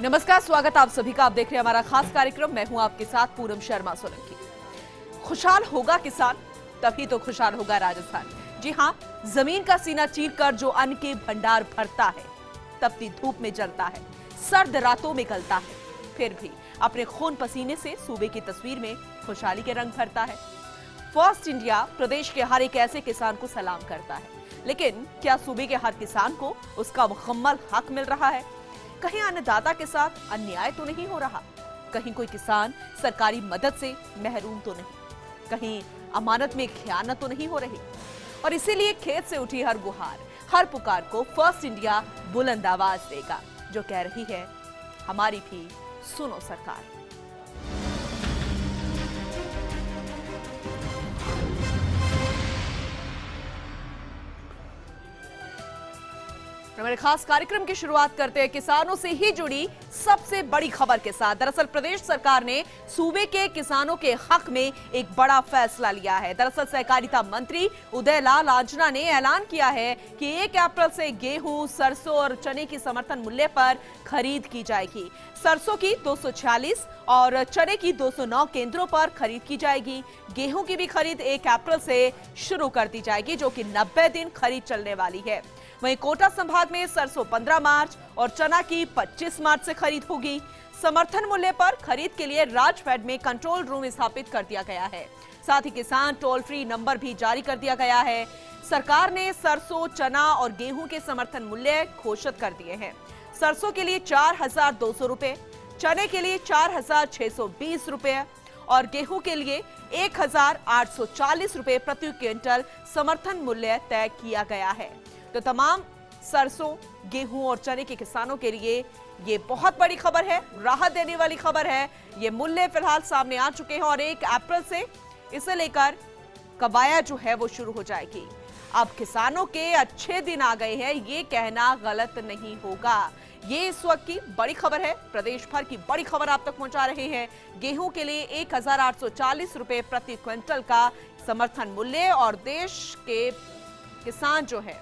नमस्कार, स्वागत आप सभी का। आप देख रहे हैं हमारा खास कार्यक्रम। मैं हूं आपके साथ पूनम शर्मा सोलंकी। खुशहाल होगा किसान तभी तो खुशहाल होगा राजस्थान। जी हां, जमीन का सीना चीरकर जो अन्न के भंडार भरता है, तपती धूप में जलता है, सर्द रातों में गलता है, फिर भी अपने खून पसीने से सूबे की तस्वीर में खुशहाली के रंग भरता है। फर्स्ट इंडिया प्रदेश के हर एक ऐसे किसान को सलाम करता है, लेकिन क्या सूबे के हर किसान को उसका मुकम्मल हक मिल रहा है? कहीं अन्नदाता के साथ अन्याय तो नहीं हो रहा? कहीं कोई किसान सरकारी मदद से महरूम तो नहीं? कहीं अमानत में खयानत तो नहीं हो रही? और इसीलिए खेत से उठी हर गुहार, हर पुकार को फर्स्ट इंडिया बुलंद आवाज देगा, जो कह रही है, हमारी भी सुनो सरकार। हमारे खास कार्यक्रम की शुरुआत करते हैं किसानों से ही जुड़ी सबसे बड़ी खबर के साथ। दरअसल प्रदेश सरकार ने सूबे के किसानों के हक में एक बड़ा फैसला लिया है। दरअसल सहकारिता मंत्री उदयलाल आंजना ने ऐलान किया है कि 1 अप्रैल से गेहूं, सरसों और चने की समर्थन मूल्य पर खरीद की जाएगी। सरसों की 246 और चने की 209 केंद्रों पर खरीद की जाएगी। गेहूं की भी खरीद 1 अप्रैल से शुरू कर दी जाएगी, जो कि 90 दिन खरीद चलने वाली है। वहीं कोटा संभाग में सरसों 15 मार्च और चना की 25 मार्च से खरीद होगी। समर्थन मूल्य पर खरीद के लिए राजफेड में कंट्रोल रूम स्थापित कर दिया गया है। साथ ही किसान टोल फ्री नंबर भी जारी कर दिया गया है। सरकार ने सरसों, चना और गेहूं के समर्थन मूल्य घोषित कर दिए हैं। सरसों के लिए 4,200 रुपए, चने के लिए 4,620 रुपए और गेहूं के लिए 1,840 रुपए प्रति क्विंटल समर्थन मूल्य तय किया गया है। तो तमाम सरसों, गेहूं और चने के किसानों के लिए ये बहुत बड़ी खबर है, राहत देने वाली खबर है। ये मूल्य फिलहाल सामने आ चुके हैं और 1 अप्रैल से इसे लेकर कवायद जो है वो शुरू हो जाएगी। अब किसानों के अच्छे दिन आ गए हैं, ये कहना गलत नहीं होगा। ये इस वक्त की बड़ी खबर है, प्रदेश भर की बड़ी खबर आप तक पहुंचा रहे हैं। गेहूं के लिए 1,840 रुपए प्रति क्विंटल का समर्थन मूल्य और देश के किसान जो है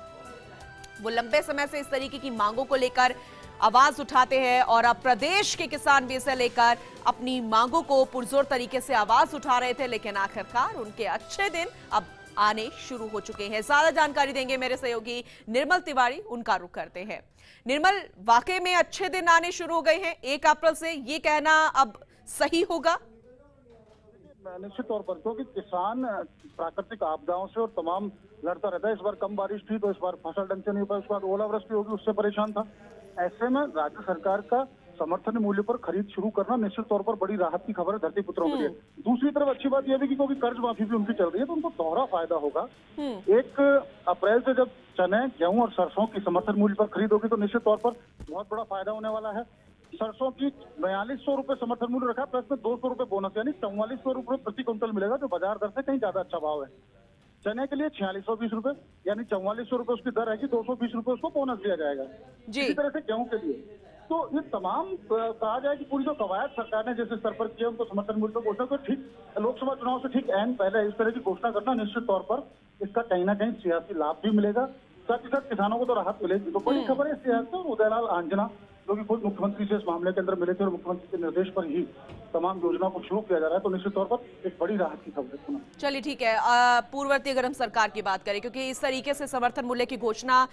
वो लंबे समय से इस तरीके की मांगों को लेकर आवाज उठाते हैं और अब प्रदेश के किसान भी इसे लेकर अपनी मांगों को पुरजोर तरीके से आवाज उठा रहे थे, लेकिन आखिरकार उनके अच्छे दिन अब आने शुरू हो चुके हैं। ज्यादा जानकारी देंगे मेरे सहयोगी निर्मल तिवारी, उनका रुख करते हैं। निर्मल, वाकई में अच्छे दिन आने शुरू हो गए हैं 1 अप्रैल से, ये कहना अब सही होगा? निश्चित तौर पर, क्योंकि किसान प्राकृतिक आपदाओं से और तमाम लड़ता रहता है। इस बार कम बारिश थी तो इस बार फसल ढंग से नहीं हुआ, उसके बाद ओलावृष्टि होगी, उससे परेशान था। ऐसे में राज्य सरकार का समर्थन मूल्य पर खरीद शुरू करना निश्चित तौर पर बड़ी राहत की खबर है धरती पुत्रों के लिए। दूसरी तरफ अच्छी बात यह भी कि क्योंकि कर्ज माफी भी उनकी चल रही है तो उनको दोहरा फायदा होगा। 1 अप्रैल से जब चने, गेहूं और सरसों की समर्थन मूल्य पर खरीद होगी तो निश्चित तौर पर बहुत बड़ा फायदा होने वाला है। सरसों की 4200 रुपए समर्थन मूल्य रखा, प्लस में 200 रुपए बोनस, यानी 4400 रुपए प्रति क्विंटल मिलेगा, जो बाजार दर से कहीं ज्यादा अच्छा भाव है। चने के लिए 4620 रुपए, यानी 4400 रुपए उसकी दर है, 220 रुपए उसको बोनस दिया जाएगा। इसी तरह से गेहूं के लिए तो ये तमाम कहा जाए कि पूरी जो कवायद सरकार ने जिस स्तर पर किया उनको समर्थन मूल्य पर घोषणा, तो ठीक लोकसभा चुनाव से ठीक ऐन पहले इस तरह की घोषणा करना निश्चित तौर पर इसका कहीं ना कहीं सियासी लाभ भी मिलेगा, साथ ही साथ किसानों को तो राहत मिलेगी। तो बड़ी खबर है सियासत। और उदयलाल आंजना जो कि खुद मुख्यमंत्री से इस मामले के अंदर मिले थे और मुख्यमंत्री के निर्देश पर ही तमाम योजनाओं को शुरू किया जा रहा है, तो निश्चित तौर पर एक बड़ी राहत की खबर है। चलिए ठीक है, पूर्ववर्ती अगर हम सरकार की बात करें, क्योंकि इस तरीके से समर्थन मूल्य की घोषणा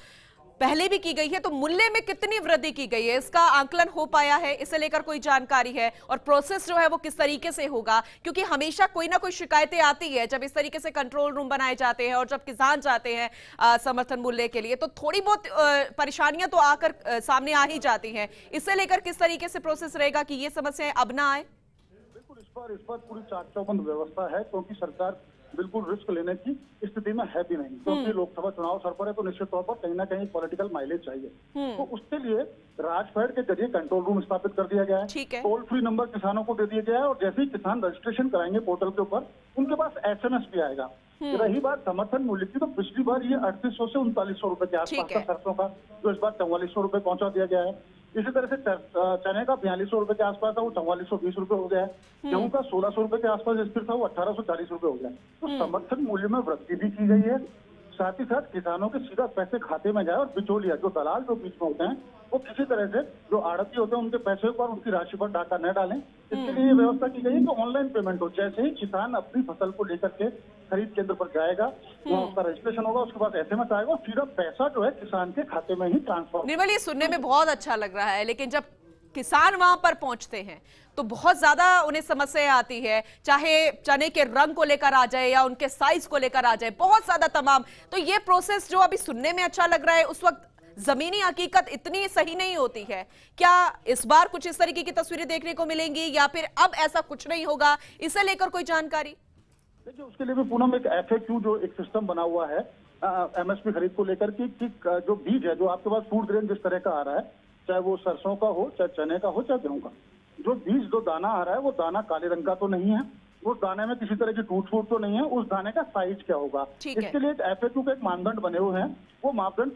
पहले भी की गई है, तो मूल्य में कितनी वृद्धि की गई है, इसका आंकलन हो पाया है? इसे लेकर कोई जानकारी है? और प्रोसेस जो है वो किस तरीके से होगा? क्योंकि हमेशा कोई ना कोई शिकायतें आती है जब इस तरीके से कंट्रोल रूम बनाए जाते हैं और जब किसान जाते हैं समर्थन मूल्य के लिए, तो थोड़ी बहुत परेशानियां तो आकर सामने आ ही जाती हैं। इसे लेकर किस तरीके से प्रोसेस रहेगा कि ये समस्याएं अब ना आए? बिल्कुल, इस बार पूरी चाक चौबंद व्यवस्था है, क्योंकि सरकार बिल्कुल रिस्क लेने की स्थिति में है भी नहीं, क्योंकि लोकसभा चुनाव सर पर है, तो निश्चित तौर पर कहीं ना कहीं पॉलिटिकल माइलेज चाहिए। तो उसके लिए राजफेड के जरिए कंट्रोल रूम स्थापित कर दिया गया है। टोल फ्री नंबर किसानों को दे दिया गया है और जैसे ही किसान रजिस्ट्रेशन कराएंगे पोर्टल के ऊपर, उनके पास SMS भी आएगा। रही बात समर्थन मूल्य की, तो पिछली बार ये 3800 से 3900 रुपए के आसपास था सरसों का, जो इस बार 4400 रुपए पहुंचा दिया गया है। इसी तरह से चने का 4200 रुपए के आसपास था, वो 4420 रुपए हो गया है। गेहूं का 1600 रुपए के आसपास स्थिर था, वो 1840 रुपए हो गया। तो समर्थन मूल्य में वृद्धि भी की गई है, साथ ही साथ किसानों के सीधा पैसे खाते में जाए और बिचौलिया जो दलाल जो बीच में होते हैं वो किसी तरह से जो आड़ती होते हैं उनके पैसे पर उनकी राशि पर डाका न डालें। इसके लिए ये व्यवस्था की गई है कि ऑनलाइन पेमेंट हो। जैसे ही किसान अपनी फसल को लेकर के खरीद केंद्र पर जाएगा, वहाँ उसका रजिस्ट्रेशन होगा, उसके बाद SMS आएगा, सीधा पैसा जो है किसान के खाते में ही ट्रांसफर। निर्मल, ये सुनने में बहुत अच्छा लग रहा है, लेकिन जब किसान वहां पर पहुंचते हैं तो बहुत ज्यादा उन्हें समस्याएं आती है, चाहे चने के रंग को लेकर आ जाए या उनके साइज को लेकर आ जाए, बहुत ज्यादा तमाम। तो ये प्रोसेस जो अभी सुनने में अच्छा लग रहा है, उस वक्त जमीनी हकीकत इतनी सही नहीं होती है। क्या इस बार कुछ इस तरीके की तस्वीरें देखने को मिलेंगी या फिर अब ऐसा कुछ नहीं होगा, इसे लेकर कोई जानकारी? देखिए, उसके लिए भी पूनम एक FAQ जो एक सिस्टम बना हुआ है MSP खरीद को लेकर कि जो बीज है, जो आपके पास फूड ग्रेन जिस तरह का आ रहा है, चाहे वो सरसों का हो, चाहे चने का हो, चाहे गेहूं का, जो बीज जो दाना आ रहा है वो दाना काले रंग का तो नहीं है, उस दाने में किसी तरह की टूट फूट तो नहीं है, उस दाने का साइज क्या होगा, इसके लिए एक FAQ के एक मानदंड बने हुए हैं। वो मापदंड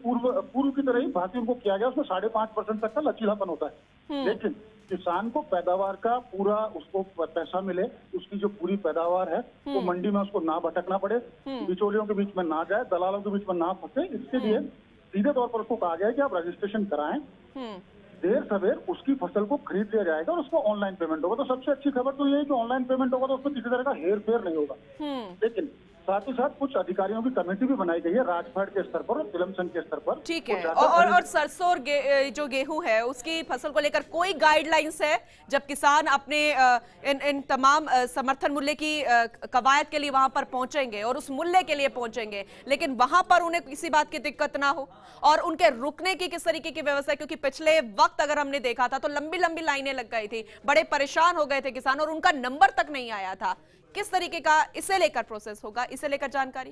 पूर्व की तरह ही भारतीय उनको किया गया, उसमें 5.5% तक का लचीलापन होता है। लेकिन किसान को पैदावार का पूरा उसको पैसा मिले, उसकी जो पूरी पैदावार है वो मंडी में उसको ना भटकना पड़े, बिचौलियों के बीच में ना जाए, दलालों के बीच में ना फंसे, इसके लिए सीधे तौर पर उसको कहा गया है कि आप रजिस्ट्रेशन कराएं, देर सवेर उसकी फसल को खरीद लिया जाएगा और उसको ऑनलाइन पेमेंट होगा। तो सबसे अच्छी खबर तो ये है कि ऑनलाइन पेमेंट होगा तो उसमें किसी तरह का हेर फेर नहीं होगा। लेकिन साथ ही साथ कुछ अधिकारियों की कमेटी भी बनाई गई है राजफेड के स्तर पर और फिल्म संघ के स्तर पर। ठीक है। और सरसों और जो गेहूं है उसकी फसल को लेकर कोई गाइडलाइंस है जब किसान अपने इन तमाम समर्थन मूल्य की कवायद के लिए वहां पर पहुंचेंगे और उस मूल्य के लिए पहुंचेंगे, लेकिन वहां पर उन्हें किसी बात की दिक्कत ना हो और उनके रुकने की किस तरीके की व्यवस्था? क्योंकि पिछले वक्त अगर हमने देखा था तो लंबी लंबी लाइनें लग गई थी, बड़े परेशान हो गए थे किसान और उनका नंबर तक नहीं आया था। किस तरीके का इसे लेकर प्रोसेस होगा, इसे लेकर जानकारी?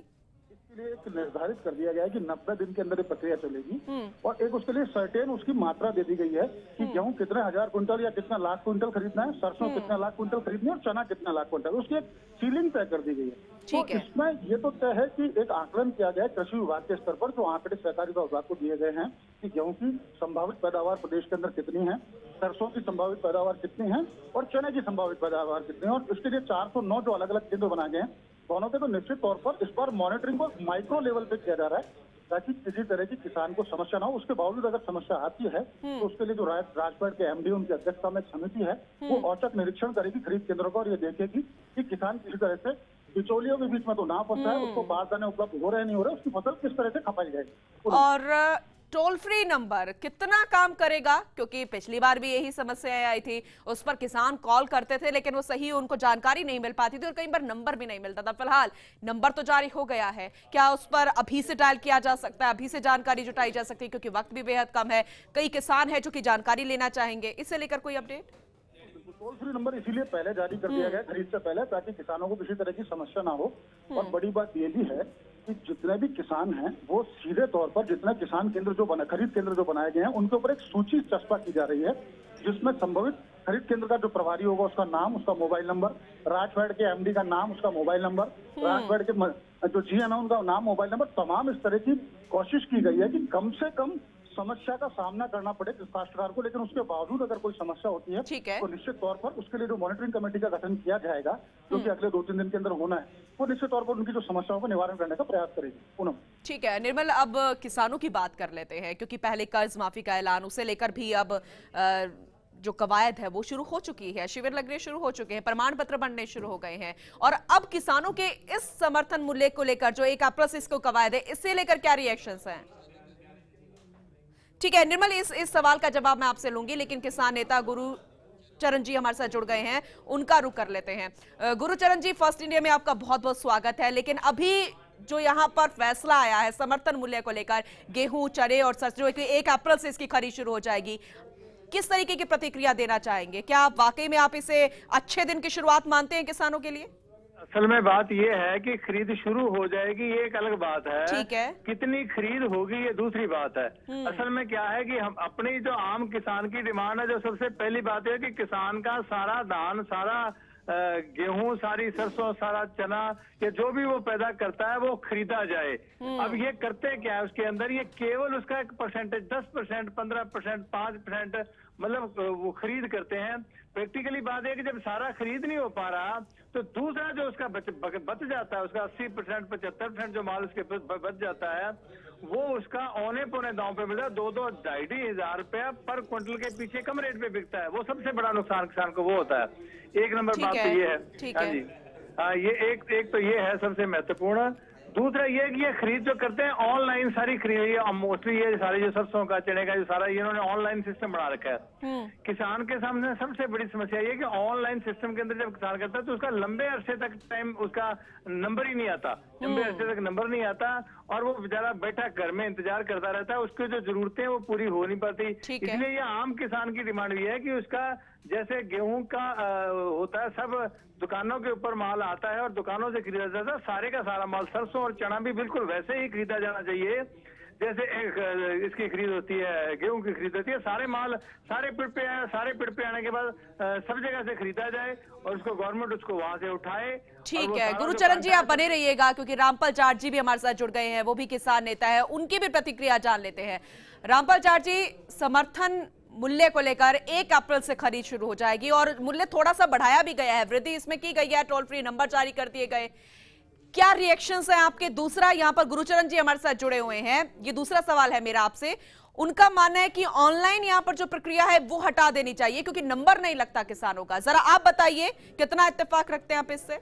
इसके लिए एक निर्धारित कर दिया गया है कि 90 दिन के अंदर ये प्रक्रिया चलेगी और एक उसके लिए सर्टेन उसकी मात्रा दे दी गई है कि गेहूं कितने हजार क्विंटल या कितना लाख क्विंटल खरीदना है, सरसों कितना लाख क्विंटल खरीदनी है और चना कितना लाख क्विंटल, उसकी एक सीलिंग तय कर दी गई है। तो इसमें ये तो तय है कि एक आकलन किया गया है कृषि विभाग के स्तर पर, जो आंकड़े सहकारिता विभाग को दिए गए हैं कि गेहूं की संभावित पैदावार प्रदेश के अंदर कितनी है, सरसों की संभावित पैदावार कितनी है और चने की संभावित पैदावार कितनी है, और इसके लिए 409 जो अलग अलग केंद्र बनाए गए हैं दोनों के, तो निश्चित तौर पर इस पर मॉनिटरिंग को माइक्रो लेवल पे किया जा रहा है ताकि किसी तरह की किसान को समस्या ना हो। उसके बावजूद अगर समस्या आती है तो उसके लिए जो राजफेड के MD उनकी अध्यक्षता में एक समिति है, वो औचक निरीक्षण करेगी खरीद केंद्रों का और ये देखेगी कि किसान किसी तरह से बिचौलियों के बीच में तो ना फंसा है, उसको बारदाने उपलब्ध हो रहे नहीं हो रहे, उसकी फसल किस तरह से खपाई जाएगी। और टोल फ्री नंबर कितना काम करेगा? क्योंकि पिछली बार भी यही समस्याएं आई थी, उस पर किसान कॉल करते थे लेकिन वो सही उनको जानकारी नहीं मिल पाती थी और कई बार नंबर भी नहीं मिलता था। फिलहाल नंबर तो जारी हो गया है, क्या उस पर अभी से डायल किया जा सकता है, अभी से जानकारी जुटाई जा सकती है? क्योंकि वक्त भी बेहद कम है, कई किसान है जो कि जानकारी लेना चाहेंगे, इसे लेकर कोई अपडेट? टोल फ्री नंबर इसीलिए पहले जारी कर दिया गया खरीद से पहले ताकि किसानों को किसी तरह की समस्या ना हो। और बड़ी बात यह भी है कि जितने भी किसान हैं वो सीधे तौर पर जितने किसान केंद्र जो खरीद केंद्र जो बनाए गए हैं उनके ऊपर एक सूची चस्पा की जा रही है जिसमें संभवित खरीद केंद्र का जो प्रभारी होगा उसका नाम, उसका मोबाइल नंबर, राजफेड के MD का नाम, उसका मोबाइल नंबर, राजफेड के जो GM है उनका नाम, मोबाइल नंबर, तमाम इस तरह की कोशिश की गई है कि कम से कम समस्या का सामना करना पड़े काश्तकार को, लेकिन उसके बावजूद अगर कोई समस्या होती है तो निश्चित तौर पर उसके लिए जो मॉनिटरिंग कमेटी का गठन किया जाएगा जो कि अगले 2-3 दिन के अंदर होना है, वो निश्चित तौर पर उनकी जो समस्याओं का निवारण करने का प्रयास करेगी। पूनम, ठीक है। निर्मल, अब किसानों की बात कर लेते हैं क्योंकि पहले कर्ज माफी का ऐलान, उसे लेकर भी अब जो कवायद है वो शुरू हो चुकी है, शिविर लगने शुरू हो चुके हैं, प्रमाण पत्र बनने शुरू हो गए हैं और अब किसानों के इस समर्थन मूल्य को लेकर जो 1 अप्रैल से इसको कवायद है, इससे लेकर क्या रिएक्शंस हैं? ठीक है निर्मल, इस सवाल का जवाब मैं आपसे लूंगी, लेकिन किसान नेता गुरुचरण जी हमारे साथ जुड़ गए हैं, उनका रुख कर लेते हैं। गुरुचरण जी, फर्स्ट इंडिया में आपका बहुत बहुत स्वागत है। लेकिन अभी जो यहाँ पर फैसला आया है समर्थन मूल्य को लेकर, गेहूं, चने और सरसों, 1 अप्रैल से इसकी खरीद शुरू हो जाएगी, किस तरीके की प्रतिक्रिया देना चाहेंगे? क्या वाकई में आप इसे अच्छे दिन की शुरुआत मानते हैं किसानों के लिए? असल में बात ये है कि खरीद शुरू हो जाएगी ये एक अलग बात है, ठीक है, कितनी खरीद होगी ये दूसरी बात है। असल में क्या है कि हम अपनी जो आम किसान की डिमांड है, जो सबसे पहली बात है कि किसान का सारा धान, सारा गेहूं, सारी सरसों, सारा चना या जो भी वो पैदा करता है वो खरीदा जाए। अब ये करते क्या है उसके अंदर, ये केवल उसका एक परसेंटेज 10%, 15%, 5% मतलब वो खरीद करते हैं। प्रैक्टिकली बात है कि जब सारा खरीद नहीं हो पा रहा तो दूसरा जो उसका बच जाता है, उसका 80%, 75% जो माल उसके बच जाता है, वो उसका औने पौने दांव पे मिलता है। 2-2, 2,500 रुपया पर क्विंटल के पीछे कम रेट पे बिकता है। वो सबसे बड़ा नुकसान किसान को वो होता है। एक नंबर बात तो ये है। हाँ जी, हाँ, ये एक तो ये है सबसे महत्वपूर्ण। दूसरा ये कि ये खरीद जो करते हैं ऑनलाइन सारी खरीद, मोस्टली ये सारी जो सरसों का चने का जो सारा इन्होंने ऑनलाइन सिस्टम बना रखा है। किसान के सामने सबसे बड़ी समस्या ये कि ऑनलाइन सिस्टम के अंदर जब किसान करता है तो उसका लंबे अरसे तक टाइम उसका नंबर ही नहीं आता, लंबे अरसे तक नंबर नहीं आता और वो बेचारा बैठा घर में इंतजार करता रहता है। उसकी जो जरूरतें वो पूरी हो नहीं पाती। इसलिए ये आम किसान की डिमांड भी है कि उसका जैसे गेहूं का होता है, सब दुकानों के ऊपर माल आता है और दुकानों से खरीदा जाता है। सारे का सारा माल सरसों और चना भी बिल्कुल वैसे ही खरीदा जाना चाहिए जैसे इसकी खरीद होती है, गेहूं की खरीद होती है। सारे माल सारे पिड़ पे आए, सारे पिड़ पे आने के बाद सब जगह से खरीदा जाए और उसको गवर्नमेंट उसको वहां से उठाए। ठीक है गुरुचरण जी, आप बने रहिएगा क्योंकि रामपाल जाट जी भी हमारे साथ जुड़ गए हैं, वो भी किसान नेता है, उनकी भी प्रतिक्रिया जान लेते हैं। रामपाल जाट जी, समर्थन मूल्य को लेकर 1 अप्रैल से खरीद शुरू हो जाएगी और मूल्य थोड़ा सा बढ़ाया भी गया है, वृद्धि इसमें की गई है, टोल फ्री नंबर जारी कर दिए गए। क्या रिएक्शंस हैं आपके? दूसरा, यहाँ पर गुरुचरण जी हमारे साथ जुड़े हुए हैं, ये दूसरा सवाल है मेरा आपसे। उनका मानना है कि ऑनलाइन यहाँ पर जो प्रक्रिया है वो हटा देनी चाहिए क्योंकि नंबर नहीं लगता किसानों का। जरा आप बताइए कितना इत्तेफाक रखते हैं आप इससे?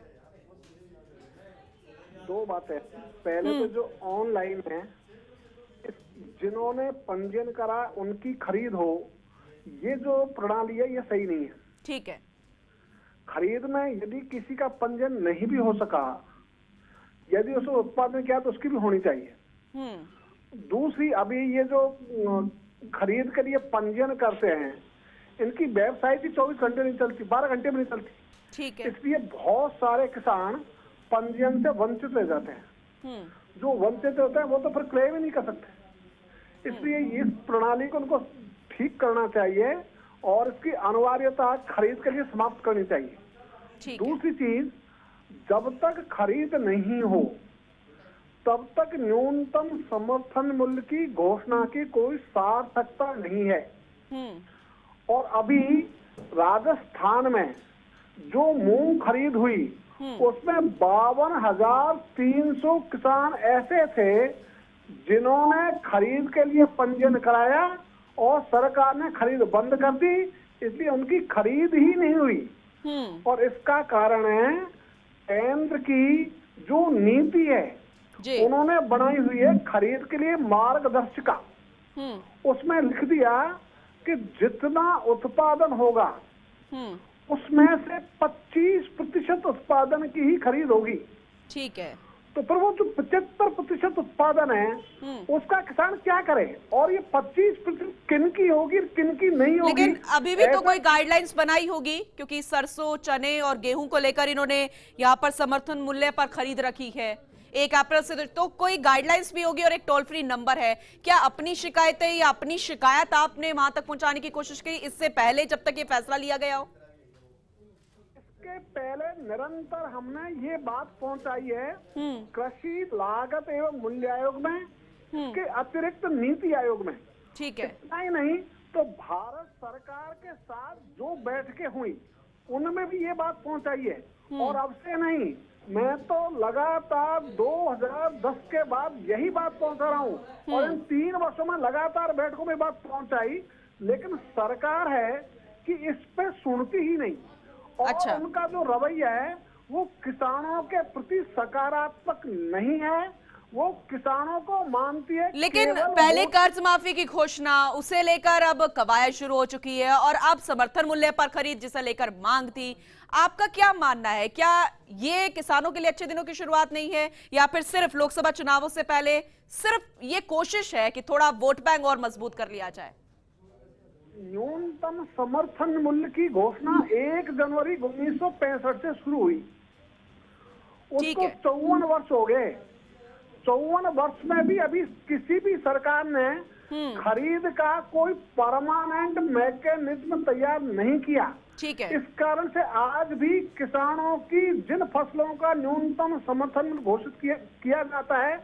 दो बातें। पहले तो जो ऑनलाइन है, जिन्होंने पंजीयन करा उनकी खरीद हो, ये जो प्रणाली है ये सही नहीं है। ठीक है। खरीद में यदि किसी का पंजीयन नहीं भी हो सका, यदि उसने उत्पादन किया तो उसकी भी होनी चाहिए। दूसरी, अभी ये जो खरीद के लिए पंजीयन करते हैं, इनकी वेबसाइट ही 24 घंटे नहीं चलती, 12 घंटे में नहीं चलती। ठीक है। इसलिए बहुत सारे किसान पंजीयन से वंचित रह जाते हैं। जो वंचित होते हैं वो तो फिर क्लेम ही नहीं कर सकते। इसलिए इस प्रणाली को उनको ठीक करना चाहिए और इसकी अनिवार्यता खरीद के लिए समाप्त करनी चाहिए। दूसरी चीज, जब तक खरीद नहीं हो तब तक न्यूनतम समर्थन मूल्य की घोषणा की कोई सार्थकता नहीं है। और अभी राजस्थान में जो मूंग खरीद हुई उसमें 52,300 किसान ऐसे थे जिन्होंने खरीद के लिए पंजीयन कराया और सरकार ने खरीद बंद कर दी, इसलिए उनकी खरीद ही नहीं हुई। और इसका कारण है केंद्र की जो नीति है उन्होंने बनाई हुई है खरीद के लिए मार्गदर्शिका। उसमें लिख दिया कि जितना उत्पादन होगा उसमें से 25% उत्पादन की ही खरीद होगी। ठीक है। तो फिर वो जो 75% उत्पादन है उसका किसान क्या करे? और ये 25% किनकी होगी किनकी नहीं होगी? लेकिन अभी भी तो कोई गाइडलाइंस बनाई होगी क्योंकि सरसों, चने और गेहूं को लेकर इन्होंने यहाँ पर समर्थन मूल्य पर खरीद रखी है 1 अप्रैल से, तो कोई गाइडलाइंस भी होगी और एक टोल फ्री नंबर है। क्या अपनी शिकायतें या अपनी शिकायत आपने वहां तक पहुंचाने की कोशिश की इससे पहले जब तक ये फैसला लिया गया हो? इसके पहले निरंतर हमने ये बात पहुंचाई है कृषि लागत एवं मूल्य आयोग में, के अतिरिक्त नीति आयोग में। ठीक है। इतना ही नहीं तो भारत सरकार के साथ जो बैठकें हुई उनमें भी ये बात पहुंचाई है। और अब से नहीं, मैं तो लगातार 2010 के बाद यही बात पहुंचा रहा हूँ और इन 3 वर्षों में लगातार बैठकों में बात पहुंचाई, लेकिन सरकार है कि इस पे सुनती ही नहीं। और उनका जो रवैया है वो किसानों के प्रति सकारात्मक नहीं है, वो किसानों को मानती है। लेकिन पहले कर्ज माफी की घोषणा, उसे लेकर अब कवायद शुरू हो चुकी है और अब समर्थन मूल्य पर खरीद जिसे लेकर मांग थी। आपका क्या मानना है, क्या ये किसानों के लिए अच्छे दिनों की शुरुआत नहीं है या फिर सिर्फ लोकसभा चुनावों से पहले सिर्फ ये कोशिश है कि थोड़ा वोट बैंक और मजबूत कर लिया जाए? न्यूनतम समर्थन मूल्य की घोषणा 1 जनवरी 1965 से शुरू हुई, उसको 54 वर्ष हो गए। 54 वर्ष में भी अभी किसी भी सरकार ने खरीद का कोई परमानेंट मैकेनिज्म तैयार नहीं किया। ठीक है। इस कारण से आज भी किसानों की जिन फसलों का न्यूनतम समर्थन घोषित किया जाता है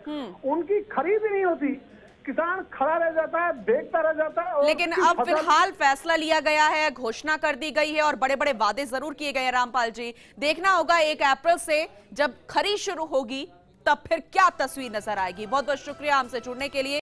उनकी खरीद नहीं होती। किसान खड़ा रह जाता है, देखता रह जाता है। लेकिन अब फिलहाल फैसला लिया गया है, घोषणा कर दी गई है और बड़े बड़े वादे जरूर किए गए हैं। रामपाल जी, देखना होगा 1 अप्रैल से जब खरीद शुरू होगी तब फिर क्या तस्वीर नजर आएगी। बहुत बहुत शुक्रिया हमसे जुड़ने के लिए।